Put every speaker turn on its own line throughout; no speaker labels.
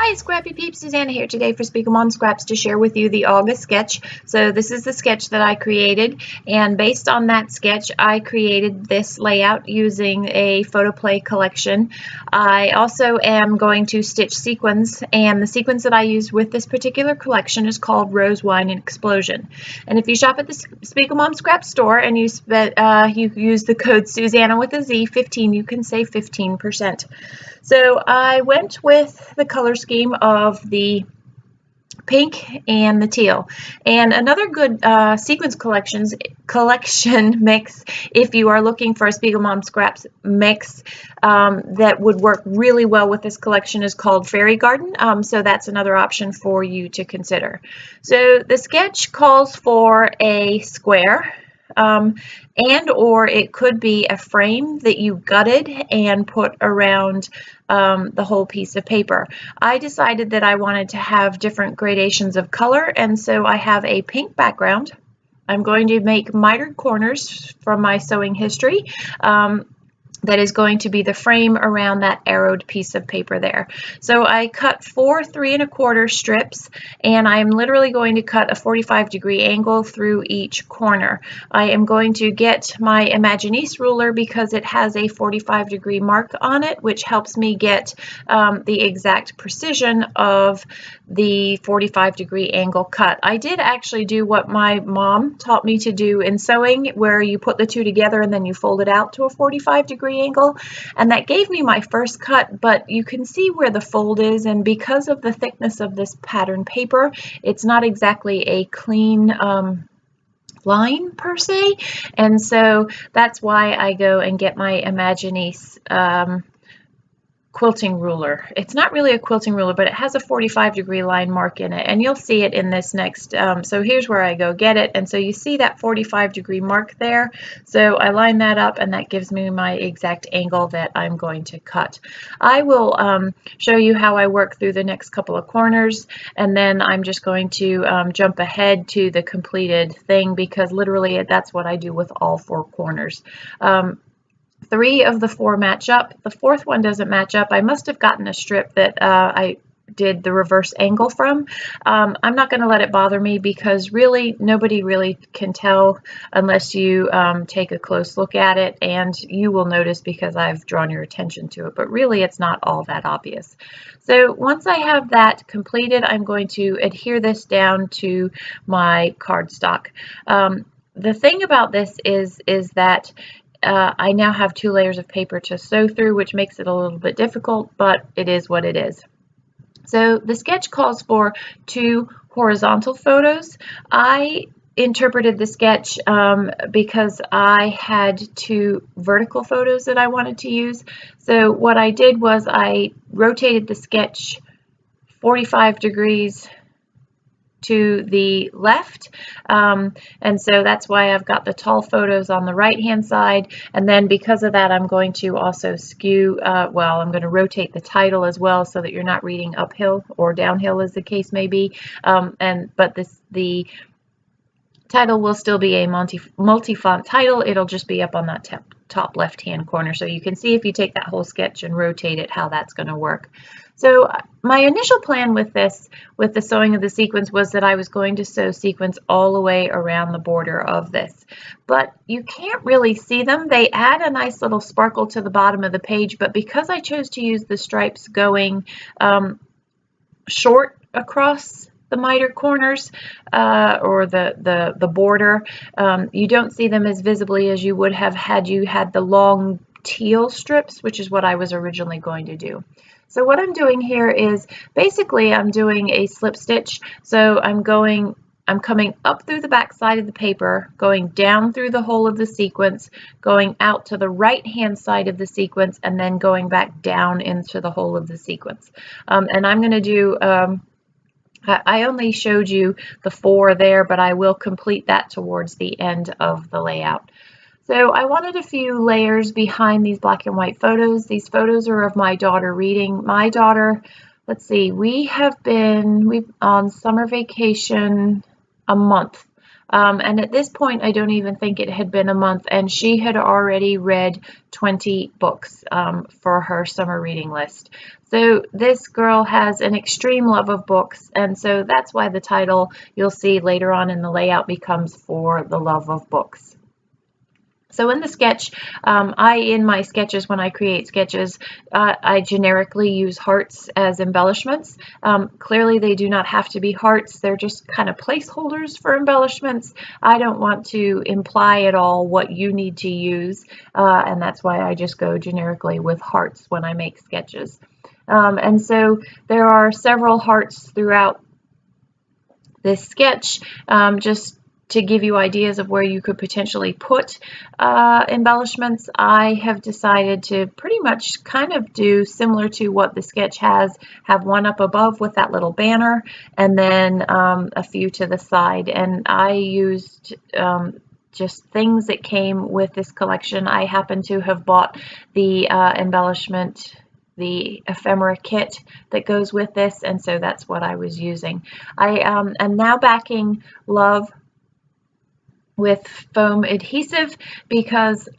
Hi, Scrappy Peeps, Suzanna here today for Speak Mom Scraps to share with you the August sketch. So this is the sketch that I created, and based on that sketch I created this layout using a photoplay collection. I also am going to stitch sequins, and the sequins that I used with this particular collection is called Rose, Wine, and Explosion. And if you shop at the Speak Mom Scraps store and you use the code Suzanna with a Z 15, you can save 15%. So I went with the color scheme of the pink and the teal. And another good sequins collection mix, if you are looking for a Spiegel Mom Scraps mix that would work really well with this collection, is called Fairy Garden. So that's another option for you to consider. So the sketch calls for a square. And or it could be a frame that you gutted and put around the whole piece of paper. I decided that I wanted to have different gradations of color, and so I have a pink background. I'm going to make mitered corners from my sewing history. That is going to be the frame around that arrowed piece of paper there. So I cut 4 3 1/4 strips, and I'm literally going to cut a 45-degree angle through each corner. I am going to get my Imaginis ruler because it has a 45-degree mark on it, which helps me get the exact precision of the 45-degree angle cut. I did actually do what my mom taught me to do in sewing, where you put the two together and then you fold it out to a 45-degree angle, and that gave me my first cut, but you can see where the fold is, and because of the thickness of this pattern paper, it's not exactly a clean line per se, and so that's why I go and get my Imaginis quilting ruler. It's not really a quilting ruler, but it has a 45-degree line mark in it, and you'll see it in this next. So here's where I go get it, and so you see that 45-degree mark there. So I line that up, and that gives me my exact angle that I'm going to cut. I will show you how I work through the next couple of corners, and then I'm just going to jump ahead to the completed thing, because literally that's what I do with all 4 corners. 3 of the 4 match up. The 4th one doesn't match up. I must have gotten a strip that I did the reverse angle from. I'm not going to let it bother me, because really nobody really can tell unless you take a close look at it, and you will notice because I've drawn your attention to it, but really it's not all that obvious. So once I have that completed, I'm going to adhere this down to my cardstock. The thing about this is that I now have 2 layers of paper to sew through, which makes it a little bit difficult, but it is what it is. So the sketch calls for 2 horizontal photos. I interpreted the sketch because I had 2 vertical photos that I wanted to use. So what I did was I rotated the sketch 45 degrees to the left, and so that's why I've got the tall photos on the right hand side, and then because of that I'm going to also skew, well, I'm going to rotate the title as well, so that you're not reading uphill or downhill as the case may be, but the title will still be a multi-font title. It'll just be up on that top left hand corner, so you can see if you take that whole sketch and rotate it how that's going to work. So my initial plan with this, with the sewing of the sequins, was that I was going to sew sequins all the way around the border of this, but you can't really see them. They add a nice little sparkle to the bottom of the page, but because I chose to use the stripes going short across the miter corners or the border, you don't see them as visibly as you would have had you had the long teal strips, which is what I was originally going to do. So what I'm doing here is basically I'm doing a slip stitch. So I'm coming up through the back side of the paper, going down through the hole of the sequence, going out to the right hand side of the sequence, and then going back down into the hole of the sequence. And I'm going to do I only showed you the 4 there, but I will complete that towards the end of the layout. So I wanted a few layers behind these black and white photos. These photos are of my daughter reading. My daughter, let's see, we've on summer vacation a month. And at this point, I don't even think it had been a month, and she had already read 20 books for her summer reading list. So this girl has an extreme love of books, and so that's why the title you'll see later on in the layout becomes For the Love of Books. So in the sketch, in my sketches, when I create sketches, I generically use hearts as embellishments. Clearly, they do not have to be hearts. They're just kind of placeholders for embellishments. I don't want to imply at all what you need to use, and that's why I just go generically with hearts when I make sketches. And so there are several hearts throughout this sketch, just to give you ideas of where you could potentially put embellishments. I have decided to pretty much kind of do similar to what the sketch has, have one up above with that little banner, and then a few to the side. And I used just things that came with this collection. I happen to have bought the embellishment, the ephemera kit that goes with this, and so that's what I was using. I am now backing Love with foam adhesive because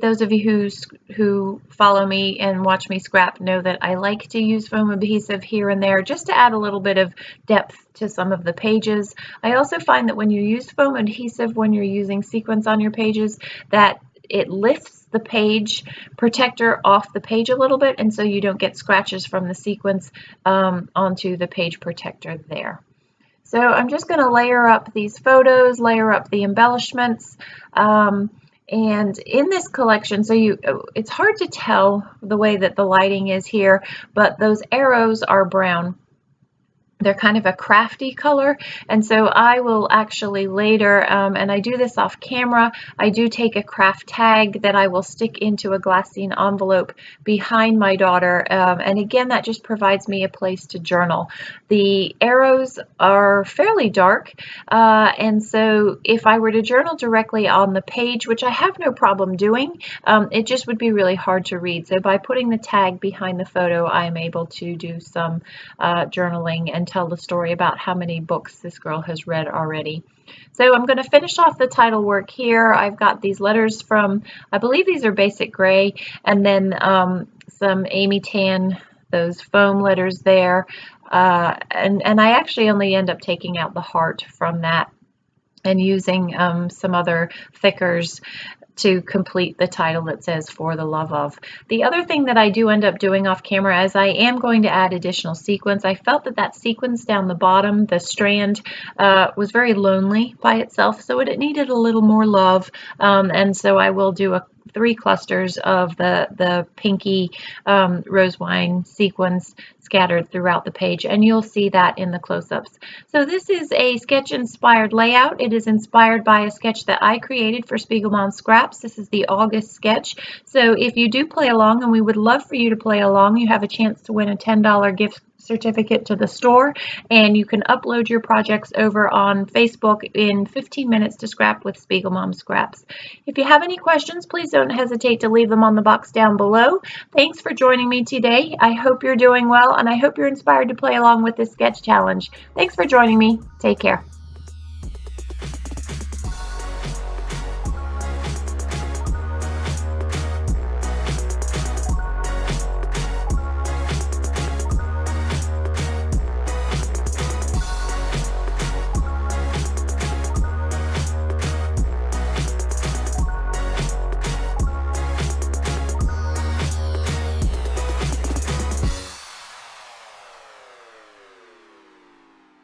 those of you who follow me and watch me scrap know that I like to use foam adhesive here and there just to add a little bit of depth to some of the pages. I also find that when you use foam adhesive, when you're using sequins on your pages, that it lifts the page protector off the page a little bit, and so you don't get scratches from the sequins onto the page protector there. So I'm just going to layer up these photos, layer up the embellishments, and in this collection, it's hard to tell the way that the lighting is here, but those arrows are brown. They're kind of a crafty color, and so I will actually later, and I do this off camera, I do take a craft tag that I will stick into a glassine envelope behind my daughter, and again, that just provides me a place to journal. The arrows are fairly dark, and so if I were to journal directly on the page, which I have no problem doing, it just would be really hard to read. So by putting the tag behind the photo, I'm able to do some journaling and tell the story about how many books this girl has read already. So I'm going to finish off the title work here. I've got these letters from, I believe these are basic gray, and then some Amy Tan, those foam letters there, and I actually only end up taking out the heart from that and using some other thickers to complete the title that says For the Love of. The other thing that I do end up doing off camera is I am going to add additional sequins. I felt that sequins down the bottom, the strand, was very lonely by itself, so it needed a little more love, and so I will do 3 clusters of the pinky rose wine sequins scattered throughout the page, and you'll see that in the close-ups. So this is a sketch inspired layout. It is inspired by a sketch that I created for Spiegelmom Scraps. This is the August sketch. So if you do play along, and we would love for you to play along, you have a chance to win a $10 gift certificate to the store, and you can upload your projects over on Facebook in 15 minutes to Scrap with Spiegelmom Scraps. If you have any questions, please don't hesitate to leave them on the box down below. Thanks for joining me today. I hope you're doing well, and I hope you're inspired to play along with this sketch challenge. Thanks for joining me. Take care.